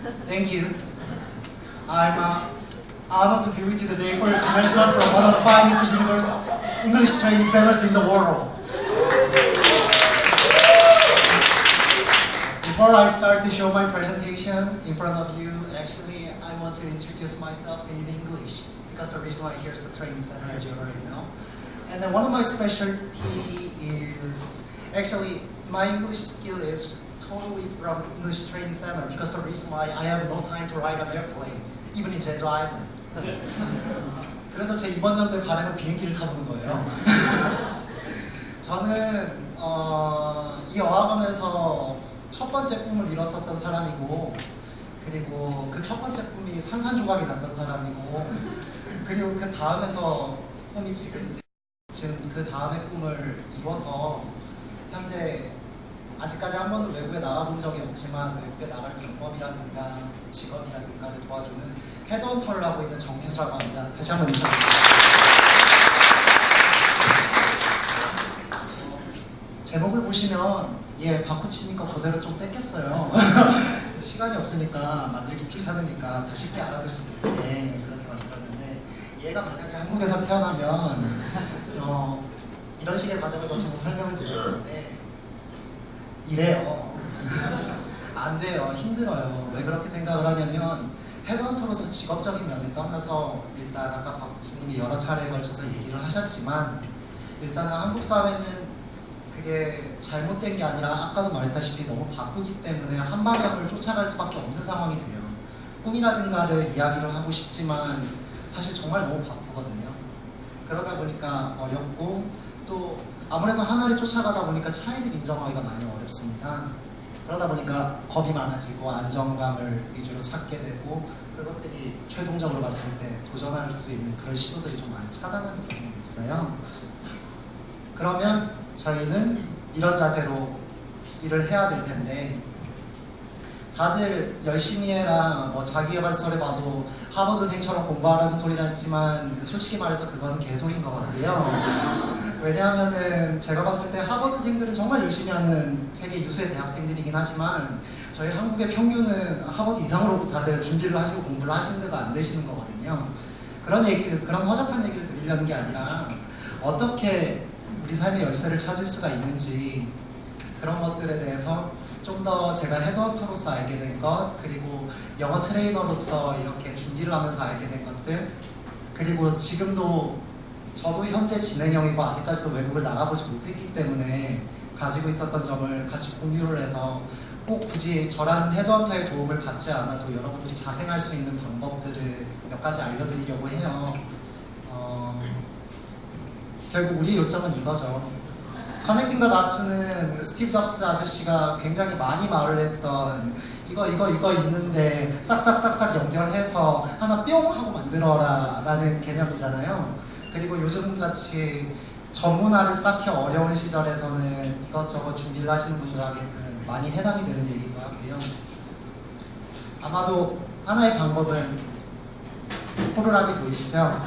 Thank you. I'm honored to be with you today for your commencement from one of the finest English training centers in the world. Before I start to show my presentation in front of you, actually I want to introduce myself in English because the reason why here's the training center, as you already know. And then one of my specialty is actually my English skill is totally from English training center because the reason why I have no time to ride an airplane, even in Jeju Island. 그래서 제 이번 연도에 바람은 비행기를 타보는 거예요. 저는 이 어학원에서 첫 번째 꿈을 이뤘었던 사람이고, 그리고 그 첫 번째 꿈이 산산조각이 났던 사람이고, 그리고 그 다음에서 꿈이 지금 그 다음에 꿈을 이뤄서 현재 아직까지 한 번도 외국에 나가본 적이 없지만 외국에 나갈 방법이라든가 직업이라든가를 도와주는 헤드헌터를 하고 있는 정수라고 합니다. 다시 한번 인사드립니다. 제목을 보시면 바쿠치니까 그대로 좀 뺏겼어요. 시간이 없으니까 만들기 귀찮으니까 더 쉽게 알아들을 수 있게 그렇게 만들었는데, 얘가 만약에 한국에서 태어나면 이런 식의 과정을 거쳐서 설명을 드렸는데 이래요. 안 돼요. 힘들어요. 왜 그렇게 생각을 하냐면 헤드헌터로서 직업적인 면에 떠나서 일단 아까 박지님이 여러 차례에 걸쳐서 얘기를 하셨지만 일단은 한국 사회는 그게 잘못된 게 아니라 아까도 말했다시피 너무 바쁘기 때문에 한 방향을 쫓아갈 수밖에 없는 상황이 돼요. 꿈이라든가를 이야기를 하고 싶지만 사실 정말 너무 바쁘거든요. 그러다 보니까 어렵고 또 아무래도 하나를 쫓아가다 보니까 차이를 인정하기가 많이 어렵습니다. 그러다 보니까 겁이 많아지고 안정감을 위주로 찾게 되고 그것들이 최종적으로 봤을 때 도전할 수 있는 그런 시도들이 좀 많이 차단하는 경향이 있어요. 그러면 저희는 이런 자세로 일을 해야 될 텐데, 다들 열심히 해라, 자기개발서를 봐도 하버드생처럼 공부하라는 소리를 했지만 솔직히 말해서 그거는 개소리인 것 같고요. 왜냐하면은 제가 봤을 때 하버드생들은 정말 열심히 하는 세계 유수의 대학생들이긴 하지만 저희 한국의 평균은 하버드 이상으로 다들 준비를 하시고 공부를 하시는 데가 안 되시는 거거든요. 그런 허접한 얘기를 드리려는 게 아니라 어떻게 우리 삶의 열쇠를 찾을 수가 있는지 그런 것들에 대해서 좀 더 제가 헤드헌터로서 알게 된 것, 그리고 영어 트레이너로서 이렇게 준비를 하면서 알게 된 것들, 그리고 지금도 저도 현재 진행형이고 아직까지도 외국을 나가보지 못했기 때문에 가지고 있었던 점을 같이 공유를 해서 꼭 굳이 저라는 헤드헌터의 도움을 받지 않아도 여러분들이 자생할 수 있는 방법들을 몇 가지 알려드리려고 해요. 결국 우리의 요점은 이거죠. 커넥팅 더 다츠는 스티브 잡스 아저씨가 굉장히 많이 말을 했던 이거 있는데 싹싹싹싹 연결해서 하나 뿅 하고 만들어라 라는 개념이잖아요. 그리고 요즘같이 전문화를 쌓기 어려운 시절에서는 이것저것 준비를 하시는 분들에게는 많이 해당이 되는 얘기인 것 같고요. 아마도 하나의 방법은 호루라기 보이시죠?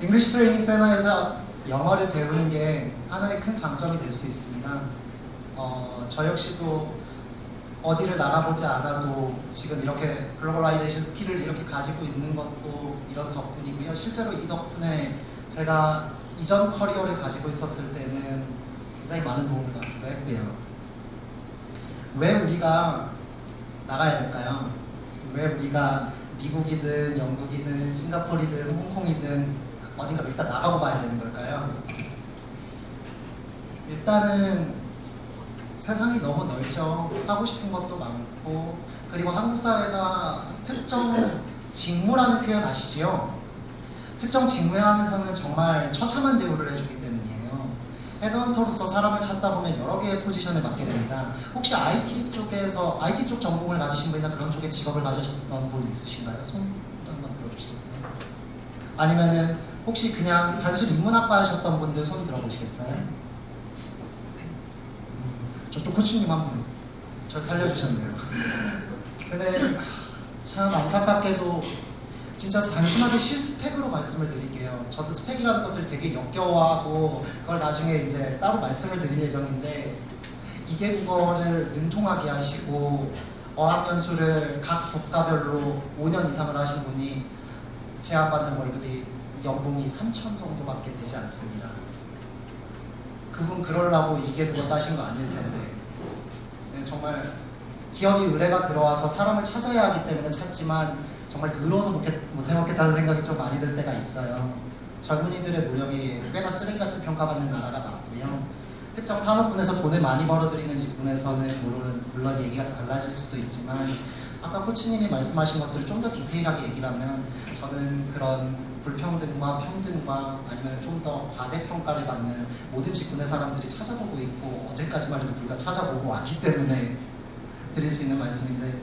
잉글리시 트레이닝 센터에서 영어를 배우는 게 하나의 큰 장점이 될 수 있습니다. 저 역시도 어디를 나가보지 않아도 지금 이렇게 글로벌라이제이션 스킬을 이렇게 가지고 있는 것도 이런 덕분이고요. 실제로 이 덕분에 제가 이전 커리어를 가지고 있었을 때는 굉장히 많은 도움을 받기도 했고요. 왜 우리가 나가야 될까요? 왜 우리가 미국이든 영국이든 싱가포르이든 홍콩이든 어딘가 일단 나가고 봐야 되는 걸까요? 일단은 세상이 너무 넓죠. 하고 싶은 것도 많고, 그리고 한국 사회가 특정 직무라는 표현 아시죠? 특정 직무에 한해서는 정말 처참한 대우를 해주기 때문이에요. 헤드헌터로서 사람을 찾다 보면 여러 개의 포지션을 맡게 됩니다. 혹시 IT 쪽 전공을 가지신 분이나 그런 쪽에 직업을 가지셨던 분 있으신가요? 손 한번 들어주시겠어요? 아니면은 혹시 그냥 단순 인문학과 하셨던 분들 손 들어보시겠어요? 저쪽 코치님 한 분, 저 살려주셨네요. 근데 참 안타깝게도 진짜 단순하게 실스펙으로 말씀을 드릴게요. 저도 스펙이라는 것들 되게 역겨워하고 그걸 나중에 이제 따로 말씀을 드릴 예정인데, 이게 그거를 능통하게 하시고 어학연수를 각 국가별로 5년 이상을 하신 분이 제한받는 월급이 연봉이 3천 정도밖에 되지 않습니다. 그분 그러려고 이게 그거 따신 거 아닐 텐데. 네, 정말 기업이 의뢰가 들어와서 사람을 찾아야 하기 때문에 찾지만 정말 더러워서 못해먹겠다는 생각이 좀 많이 들 때가 있어요. 젊은이들의 노력이 꽤나 쓰레기같이 평가받는 나라가 맞고요. 특정 산업군에서 돈을 많이 벌어들이는 직군에서는 물론 얘기가 달라질 수도 있지만 아까 코치님이 말씀하신 것들을 좀 더 디테일하게 얘기를 하면 저는 그런 불평등과 평등과 아니면 좀 더 과대평가를 받는 모든 직군의 사람들이 찾아보고 있고 어제까지만 해도 불과 찾아보고 왔기 때문에 드릴 수 있는 말씀인데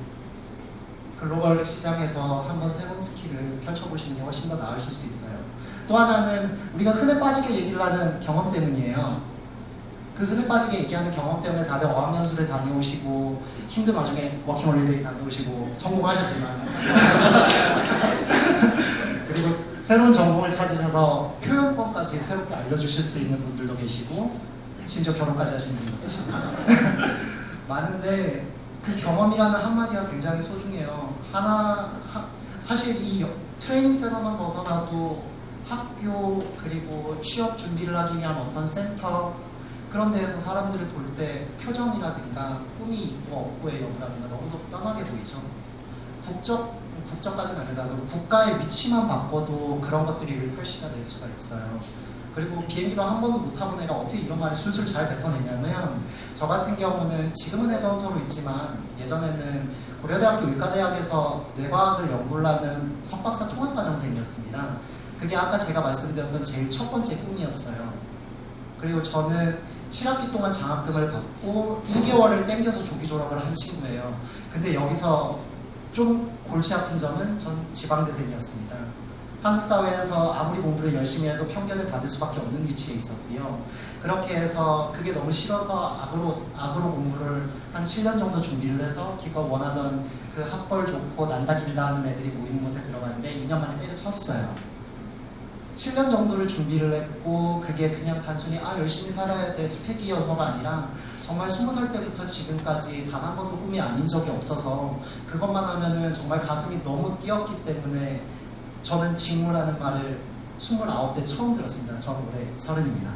글로벌 시장에서 한번 새로운 스킬을 펼쳐보시는 게 훨씬 더 나으실 수 있어요. 또 하나는 우리가 흔해 빠지게 얘기를 하는 경험 때문이에요. 그 흔해 빠지게 얘기하는 경험 때문에 다들 어학연수를 다녀오시고 힘든 와중에 워킹홀리데이 다녀오시고 성공하셨지만 그리고 새로운 전공을 찾으셔서 표현법까지 새롭게 알려주실 수 있는 분들도 계시고 심지어 결혼까지 하시는 분도 계시고 많은데 그 경험이라는 한마디가 굉장히 소중해요. 사실 이 트레이닝 센터만 벗어나도 학교 그리고 취업 준비를 하기 위한 어떤 센터 그런 데에서 사람들을 볼 때 표정이라든가 꿈이 있고 없고의 여부라든가 너무도 뻔하게 보이죠. 국적까지는 아니더라도 국가의 위치만 바꿔도 그런 것들이 리프레시가 될 수가 있어요. 그리고 비행기도 한 번도 못 타본 애가 어떻게 이런 말을 술술 잘 뱉어내냐면 저 같은 경우는 지금은 헤드헌터로 있지만 예전에는 고려대학교 의과대학에서 뇌과학을 연구를 하는 석박사 통합과정생이었습니다. 그게 아까 제가 말씀드렸던 제일 첫 번째 꿈이었어요. 그리고 저는 7학기 동안 장학금을 받고 1개월을 땡겨서 조기 졸업을 한 친구예요. 근데 여기서 좀 골치 아픈 점은 전 지방대생이었습니다. 한국 사회에서 아무리 공부를 열심히 해도 편견을 받을 수밖에 없는 위치에 있었고요. 그렇게 해서 그게 너무 싫어서 악으로 공부를 한 7년 정도 준비를 해서 기껏 원하던 그 학벌 좋고 난다긴다 하는 애들이 모이는 곳에 들어갔는데 2년 만에 때려쳤어요. 7년 정도를 준비를 했고 그게 그냥 단순히 열심히 살아야 돼 스펙이어서가 아니라 정말 20살 때부터 지금까지 단 한 번도 꿈이 아닌 적이 없어서 그것만 하면은 정말 가슴이 너무 뛰었기 때문에 저는 직무라는 말을 29대 처음 들었습니다. 저는 올해 30입니다.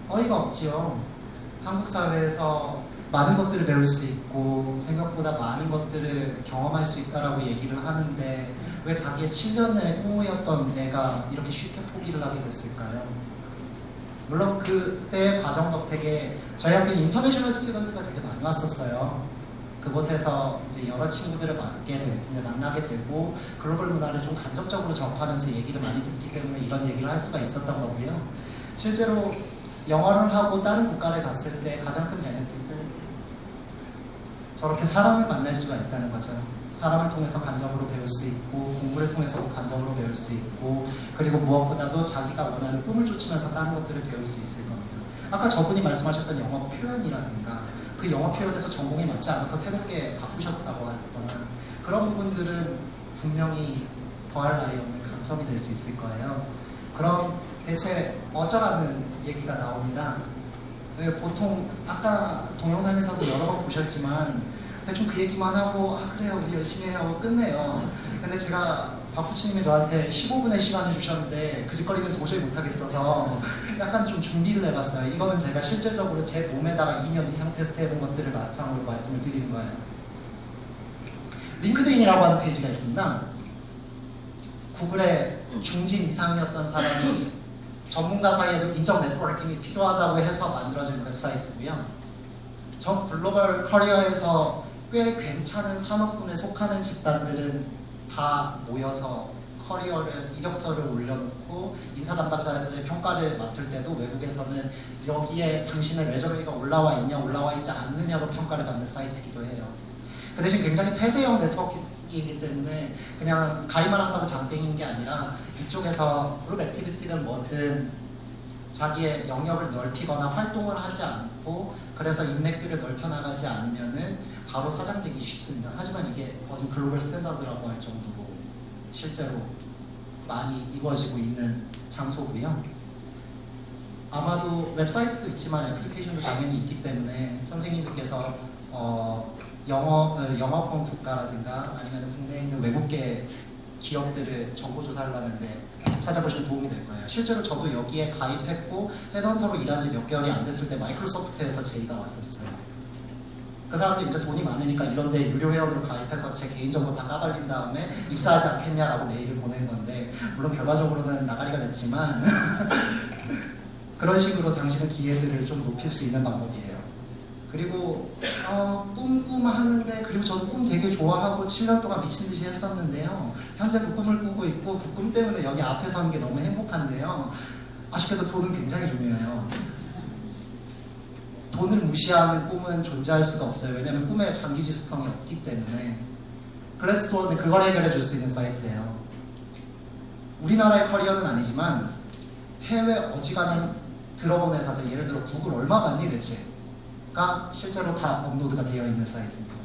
어이가 없지요. 한국 사회에서 많은 것들을 배울 수 있고 생각보다 많은 것들을 경험할 수 있다라고 얘기를 하는데 왜 자기의 7년의 꿈이었던 애가 이렇게 쉽게 포기를 하게 됐을까요? 물론 그때 과정 덕택에 저희 학교에 인터내셔널 스튜던트가 되게 많이 왔었어요. 그곳에서 이제 여러 친구들을 만나게 되고 글로벌 문화를 좀 간접적으로 접하면서 얘기를 많이 듣기 때문에 이런 얘기를 할 수가 있었던 거고요. 실제로 영어를 하고 다른 국가를 갔을 때 가장 큰 베네핏은 저렇게 사람을 만날 수가 있다는 거죠. 사람을 통해서 간접으로 배울 수 있고 공부를 통해서도 간접으로 배울 수 있고 그리고 무엇보다도 자기가 원하는 꿈을 쫓으면서 다른 것들을 배울 수 있을 겁니다. 아까 저분이 말씀하셨던 영어 표현이라든가 그 영어 표현에서 전공에 맞지 않아서 새롭게 바꾸셨다고 하거나 그런 부분들은 분명히 더할 나위 없는 강점이 될 수 있을 거예요. 그럼 대체 어쩌라는 얘기가 나옵니다. 보통 아까 동영상에서도 여러 번 보셨지만 대충 그 얘기만 하고 그래요 우리 열심히 해요 하고 끝내요. 근데 제가 박코치님이 저한테 15분의 시간을 주셨는데 그 짓거리는 도저히 못하겠어서 약간 좀 준비를 해봤어요. 이거는 제가 실질적으로 제 몸에다가 2년 이상 테스트 해본 것들을 바탕으로 말씀을 드리는 거예요. 링크드인이라고 하는 페이지가 있습니다. 구글의 중진 이상이었던 사람이 전문가 사이에도 인적 네트워킹이 필요하다고 해서 만들어진 웹사이트고요. 전 글로벌 커리어에서 꽤 괜찮은 산업군에 속하는 집단들은 다 모여서 커리어를 이력서를 올려놓고 인사 담당자들의 평가를 맡을 때도 외국에서는 여기에 당신의 레저메가 올라와 있냐 올라와 있지 않느냐로 평가를 받는 사이트이기도 해요. 그 대신 굉장히 폐쇄형 네트워크이기 때문에 그냥 가입만 한다고 장땡인 게 아니라 이쪽에서 그룹 액티비티든 뭐든 자기의 영역을 넓히거나 활동을 하지 않고 그래서 인맥들을 넓혀나가지 않으면은 바로 사장되기 쉽습니다. 하지만 이게 거진 글로벌 스탠다드라고 할 정도로 실제로 많이 이루어지고 있는 장소고요. 아마도 웹사이트도 있지만 애플리케이션도 당연히 있기 때문에 선생님들께서 국내에서 영어권 국가라든가 아니면 국내에 있는 외국계 기업들을 정보 조사를 하는데 찾아보시면 도움이 될 거예요. 실제로 저도 여기에 가입했고 헤드헌터로 일한 지 몇 개월이 안 됐을 때 마이크로소프트에서 제의가 왔었어요. 그 사람들이 이제 돈이 많으니까 이런데 유료 회원으로 가입해서 제 개인정보 다 까발린 다음에 입사하지 않겠냐라고 메일을 보낸 건데 물론 결과적으로는 나가리가 됐지만 그런 식으로 당신의 기회들을 좀 높일 수 있는 방법이에요. 그리고 꿈 하는데 그리고 저도 꿈 되게 좋아하고 7년 동안 미친 듯이 했었는데요. 현재도 꿈을 꾸고 있고 그 꿈 때문에 여기 앞에 서는 게 너무 행복한데요. 아쉽게도 돈은 굉장히 중요해요. 돈을 무시하는 꿈은 존재할 수가 없어요. 왜냐하면 꿈에 장기 지속성이 없기 때문에. 글래스도어는 그걸 해결해 줄 수 있는 사이트예요. 우리나라의 커리어는 아니지만 해외 어지간한 들어본 회사들, 예를 들어 구글 얼마 받니 대체가 실제로 다 업로드가 되어 있는 사이트입니다.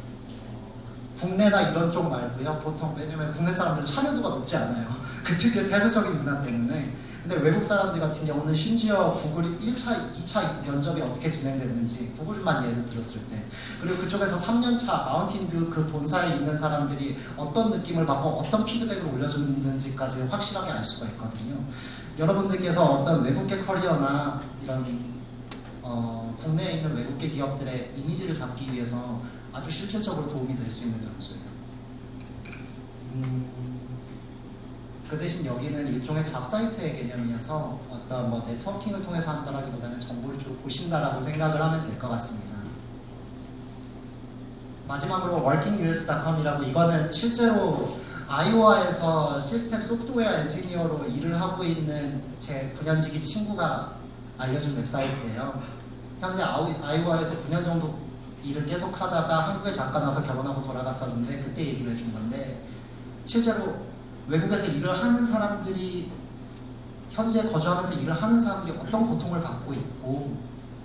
국내나 이런 쪽 말고요. 보통 왜냐면 국내 사람들 참여도가 높지 않아요. 그 특유의 폐쇄적인 문화 때문에. 근데 외국 사람들 같은 경우는 심지어 구글이 1차, 2차 면접이 어떻게 진행됐는지 구글만 예를 들었을 때 그리고 그쪽에서 3년차 마운틴뷰 그 본사에 있는 사람들이 어떤 느낌을 받고 어떤 피드백을 올려주는지까지 확실하게 알 수가 있거든요. 여러분들께서 어떤 외국계 커리어나 이런 국내에 있는 외국계 기업들의 이미지를 잡기 위해서 아주 실질적으로 도움이 될 수 있는 장소예요. 그 대신 여기는 일종의 잡사이트의 개념이어서 어떤 뭐 네트워킹을 통해서 한다라기보다는 정보를 쭉 보신다라고 생각을 하면 될 것 같습니다. 마지막으로 workingus.com이라고 이거는 실제로 아이오와에서 시스템 소프트웨어 엔지니어로 일을 하고 있는 제 9년지기 친구가 알려준 웹사이트예요. 현재 아이오와에서 9년 정도 일을 계속 하다가 한국에 잠깐 와서 결혼하고 돌아갔었는데 그때 얘기를 해준 건데 실제로 외국에서 일을 하는 사람들이 현지에 거주하면서 일을 하는 사람들이 어떤 고통을 받고 있고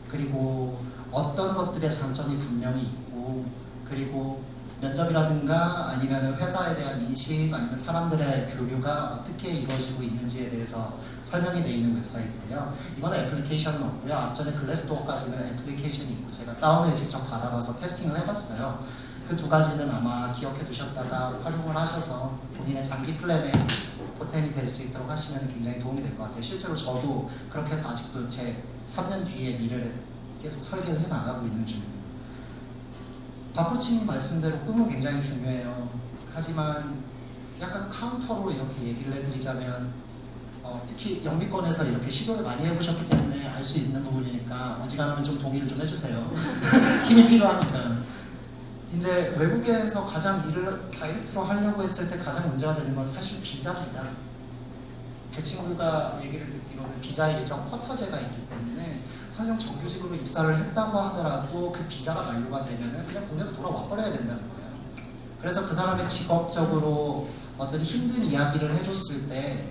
그리고 어떤 것들의 장점이 분명히 있고 그리고 면접이라든가 아니면 회사에 대한 인식 아니면 사람들의 교류가 어떻게 이루어지고 있는지에 대해서 설명이 되어 있는 웹사이트예요. 이번에 애플리케이션은 없고요. 앞전에 글래스도어까지는 애플리케이션이 있고 제가 다운을 직접 받아봐서 테스팅을 해봤어요. 그 두 가지는 아마 기억해 두셨다가 활용을 하셔서 본인의 장기 플랜에 보탬이 될 수 있도록 하시면 굉장히 도움이 될 것 같아요. 실제로 저도 그렇게 해서 아직도 제 3년 뒤의 미래를 계속 설계를 해 나가고 있는 중입니다. 박코치님 말씀대로 꿈은 굉장히 중요해요. 하지만 약간 카운터로 이렇게 얘기를 해드리자면 특히 영미권에서 이렇게 시도를 많이 해보셨기 때문에 알 수 있는 부분이니까 어지간하면 좀 동의를 좀 해주세요. 힘이 필요하니까. 이제 외국에서 가장 일을 다이렉트로 하려고 했을 때 가장 문제가 되는 건 사실 비자입니다. 제 친구가 얘기를 듣기로는 비자 일정 쿼터제가 있기 때문에 설령 정규직으로 입사를 했다고 하더라도 그 비자가 만료가 되면은 그냥 국내로 돌아와 버려야 된다는 거예요. 그래서 그 사람의 직업적으로 어떤 힘든 이야기를 해줬을 때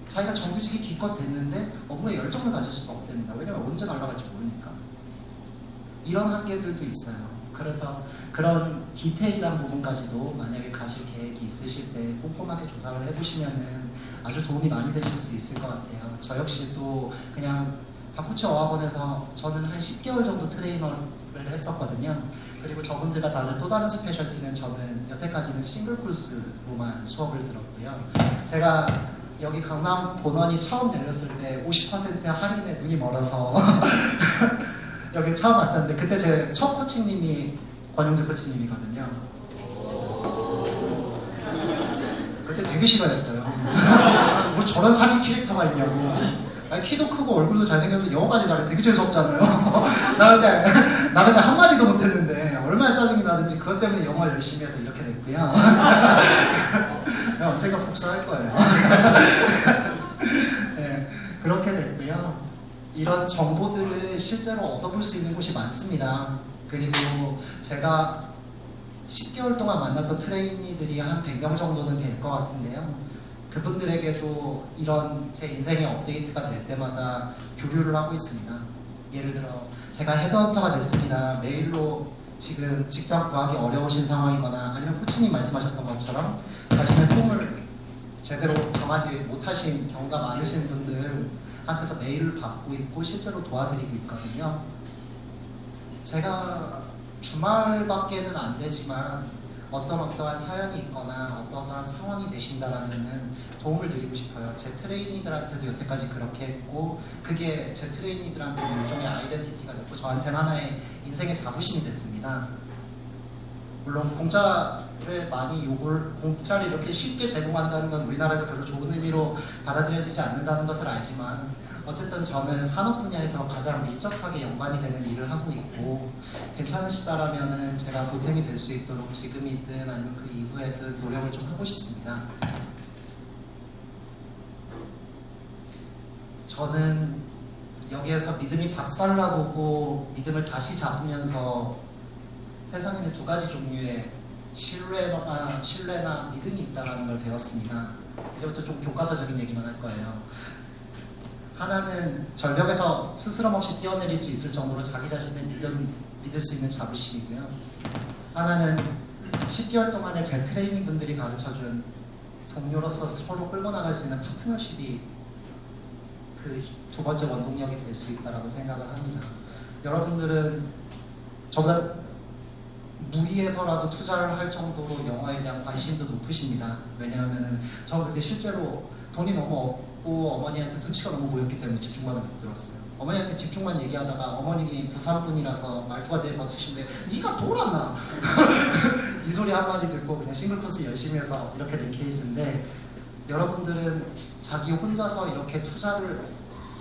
자기가 정규직이 기껏 됐는데 업무에 열정을 가질 수가 없답니다. 왜냐면 언제 날아갈지 모르니까. 이런 한계들도 있어요. 그래서 그런 디테일한 부분까지도 만약에 가실 계획이 있으실 때 꼼꼼하게 조사를 해보시면은 아주 도움이 많이 되실 수 있을 것 같아요. 저 역시 또 그냥 박코치 어학원에서 저는 한 10개월 정도 트레이너를 했었거든요. 그리고 저분들과 다른 또 다른 스페셜티는 저는 여태까지는 싱글 코스로만 수업을 들었고요. 제가 여기 강남 본원이 처음 열렸을 때 50% 할인에 눈이 멀어서 여기 처음 왔었는데 그때 제 첫 코치님이 권용재 코치님이거든요. 그때 되게 싫어했어요. 뭐 저런 사기 캐릭터가 있냐고. 아니, 키도 크고 얼굴도 잘생겼는데 영어까지 잘해. 되게 재수없잖아요. 나 근데 한마디도 못했는데 얼마나 짜증이 나든지 그것 때문에 영어 열심히 해서 이렇게 됐고요. 언젠가 복수할 거예요. 네, 그렇게 됐고요. 이런 정보들을 실제로 얻어볼 수 있는 곳이 많습니다. 그리고 제가 10개월 동안 만났던 트레이니들이 한 100명 정도는 될 것 같은데요. 그분들에게도 이런 제 인생의 업데이트가 될 때마다 교류를 하고 있습니다. 예를 들어 제가 헤드헌터가 됐습니다. 메일로 지금 직장 구하기 어려우신 상황이거나 아니면 코치님 말씀하셨던 것처럼 자신의 꿈을 제대로 정하지 못하신 경우가 많으신 분들한테서 메일을 받고 있고 실제로 도와드리고 있거든요. 제가 주말밖에는 안 되지만 어떠한 사연이 있거나 어떠한 상황이 되신다라면은 도움을 드리고 싶어요. 제 트레이니들한테도 여태까지 그렇게 했고, 그게 제 트레이니들한테는 일종의 아이덴티티가 됐고, 저한테는 하나의 인생의 자부심이 됐습니다. 물론 공짜를 이렇게 쉽게 제공한다는 건 우리나라에서 별로 좋은 의미로 받아들여지지 않는다는 것을 알지만, 어쨌든 저는 산업 분야에서 가장 밀접하게 연관이 되는 일을 하고 있고, 괜찮으시다라면은 제가 보탬이 될 수 있도록 지금이든 아니면 그 이후에든 노력을 좀 하고 싶습니다. 저는 여기에서 믿음이 박살나보고 믿음을 다시 잡으면서 세상에는 두 가지 종류의 신뢰나 믿음이 있다는 걸 배웠습니다. 이제부터 좀 교과서적인 얘기만 할 거예요. 하나는 절벽에서 스스럼 없이 뛰어내릴 수 있을 정도로 자기 자신을 믿을 수 있는 자부심이고요. 하나는 10개월 동안에 제 트레이닝 분들이 가르쳐준 동료로서 서로 끌고 나갈 수 있는 파트너십이 그 두 번째 원동력이 될 수 있다고 생각을 합니다. 여러분들은 저보다 무리해서라도 투자를 할 정도로 영화에 대한 관심도 높으십니다. 왜냐하면 저 근데 실제로 돈이 너무 없고 어머니한테 눈치가 너무 보였기 때문에 집중만을 못 들었어요. 어머니한테 집중만 얘기하다가 어머님이 부산분이라서 말투가 되게 멋지신데 네가 돌았나? 이 소리 한마디 듣고 그냥 싱글코스 열심히 해서 이렇게 된 케이스인데, 여러분들은 자기 혼자서 이렇게 투자를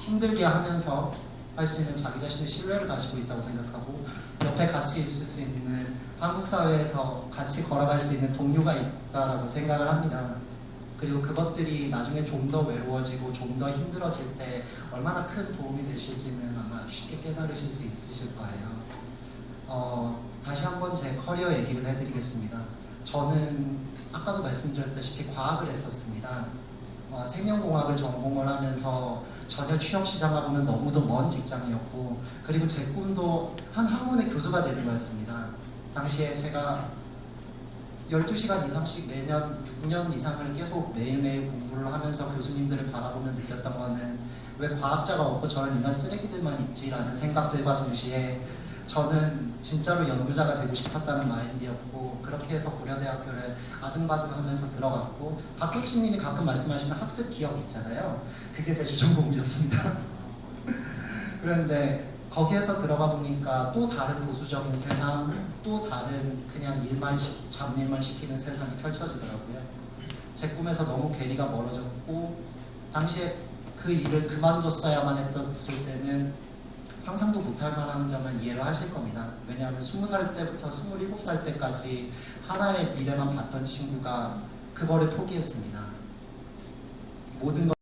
힘들게 하면서 할 수 있는 자기 자신의 신뢰를 가지고 있다고 생각하고, 옆에 같이 있을 수 있는 한국 사회에서 같이 걸어갈 수 있는 동료가 있다라고 생각을 합니다. 그리고 그것들이 나중에 좀 더 외로워지고 좀 더 힘들어질 때 얼마나 큰 도움이 되실지는 아마 쉽게 깨달으실 수 있으실 거예요. 다시 한번 제 커리어 얘기를 해드리겠습니다. 저는 아까도 말씀드렸다시피 과학을 했었습니다. 생명공학을 전공을 하면서 전혀 취업시장하고는 너무도 먼 직장이었고, 그리고 제 꿈도 한 학문의 교수가 되는 거였습니다. 당시에 제가 12시간 이상씩 매년 6년 이상을 계속 매일매일 공부를 하면서 교수님들을 바라보며 느꼈던 거는 왜 과학자가 없고 저런 인간 쓰레기들만 있지라는 생각들과 동시에 저는 진짜로 연구자가 되고 싶었다는 마인드였고, 그렇게 해서 고려대학교를 아등바등하면서 들어갔고, 박효진님이 가끔 말씀하시는 학습 기억 있잖아요. 그게 제 주전공이었습니다. 그런데 거기에서 들어가 보니까 또 다른 보수적인 세상, 또 다른 그냥 잡일만 시키는 세상이 펼쳐지더라고요. 제 꿈에서 너무 괴리가 멀어졌고, 당시에 그 일을 그만뒀어야만 했었을 때는 상상도 못할 만한 점은 이해를 하실 겁니다. 왜냐하면 20살 때부터 27살 때까지 하나의 미래만 봤던 친구가 그거를 포기했습니다. 모든 걸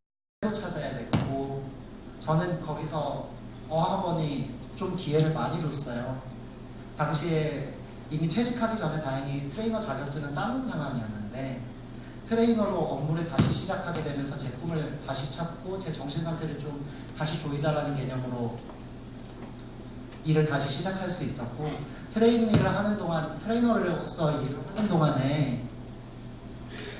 새로 찾아야 됐고, 저는 거기서 어학원이 좀 기회를 많이 줬어요. 당시에 이미 퇴직하기 전에 다행히 트레이너 자격증은 따는 상황이었는데, 트레이너로 업무를 다시 시작하게 되면서 제 꿈을 다시 찾고 제 정신 상태를 좀 다시 조이자라는 개념으로 일을 다시 시작할 수 있었고, 트레이너를 하는 동안에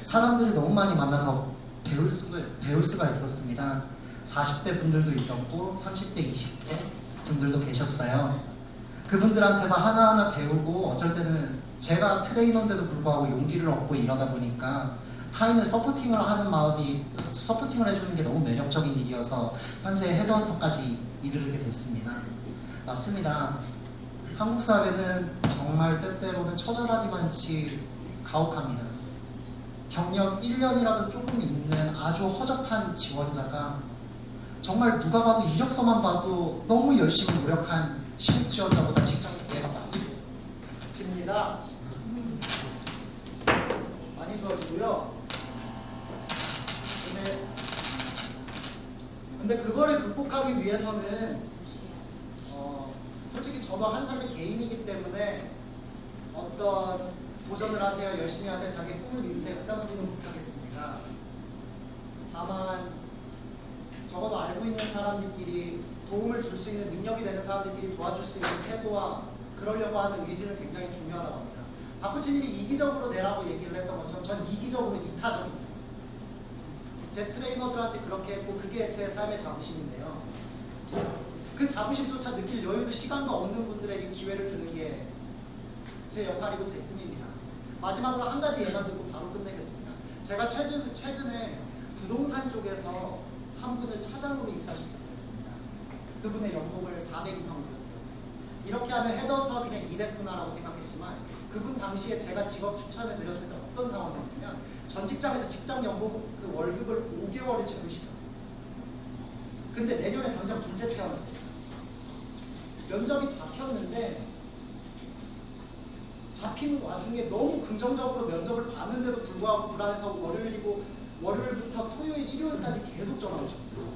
사람들이 너무 많이 만나서 배울 수가 있었습니다. 40대 분들도 있었고 30대, 20대 분들도 계셨어요. 그분들한테서 하나하나 배우고, 어쩔 때는 제가 트레이너인데도 불구하고 용기를 얻고 이러다 보니까 타인을 서포팅을 해주는 게 너무 매력적인 일이어서 현재 헤드헌터까지 이르게 됐습니다. 맞습니다. 한국 사회는 정말 때때로는 처절하기만치 가혹합니다. 경력 1년이라도 조금 있는 아주 허접한 지원자가 정말 누가 봐도 이력서만 봐도 너무 열심히 노력한 신입 지원자보다 직장 기회가 많습니다. 많이 좋아지고요. 근데 그거를 극복하기 위해서는 솔직히 저도 한 사람의 개인이기 때문에 어떤 도전을 하세요, 열심히 하세요, 자기 꿈을 믿으세요, 그딴 소리는 못하겠습니다. 다만 적어도 알고 있는 사람들끼리 도움을 줄 수 있는 능력이 되는 사람들끼리 도와줄 수 있는 태도와 그러려고 하는 의지는 굉장히 중요하다고 합니다. 박구치님이 이기적으로 내라고 얘기를 했던 것처럼 전 이기적으로 이타적입니다. 제 트레이너들한테 그렇게 했고, 그게 제 삶의 자부심인데요. 그 자부심조차 느낄 여유도 시간도 없는 분들에게 기회를 주는 게 제 역할이고 제 꿈입니다. 마지막으로 한 가지 예만 듣고 바로 끝내겠습니다. 제가 최근에 부동산 쪽에서 한 분을 차장으로 입사시키고 있습니다. 그분의 연봉을 400 이상 올렸고요. 이렇게 하면 헤드헌터 그냥 일했구나라고 생각했지만 그분 당시에 제가 직업 추천을 드렸을 때 어떤 상황이었냐면 전 직장에서 직장 연봉 그 월급을 5개월을 지급시켰어요. 근데 내년에 당장 둘째 태어났대요. 면접이 잡혔는데 잡힌 와중에 너무 긍정적으로 면접을 봤는데도 불구하고 불안해서 월요일부터 토요일, 일요일까지 계속 전화 오셨어요.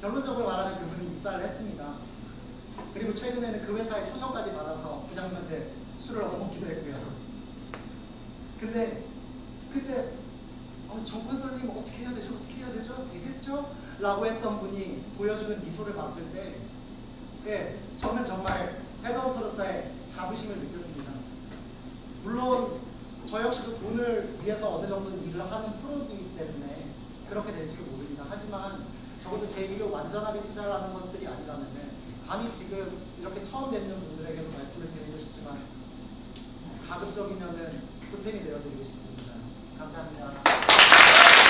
결론적으로 말하면 그분이 입사를 했습니다. 그리고 최근에는 그 회사에 초청까지 받아서 부장님한테 술을 얻어먹기도 했고요. 근데 정 컨설님 어떻게 해야 되죠? 어떻게 해야 되죠? 되겠죠? 라고 했던 분이 보여주는 미소를 봤을 때 네, 저는 정말 헤드헌터로서의 자부심을 느꼈습니다. 물론 저 역시도 돈을 위해서 어느 정도는 일을 하는 프로이기 때문에 그렇게 될지도 모릅니다. 하지만 적어도 제 일을 완전하게 투자를 하는 것들이 아니라면 감히 지금 이렇게 처음 뵙는 분들에게도 말씀을 드리고 싶지만 가급적이면은 보탬이 되어드리고 싶습니다. 감사합니다.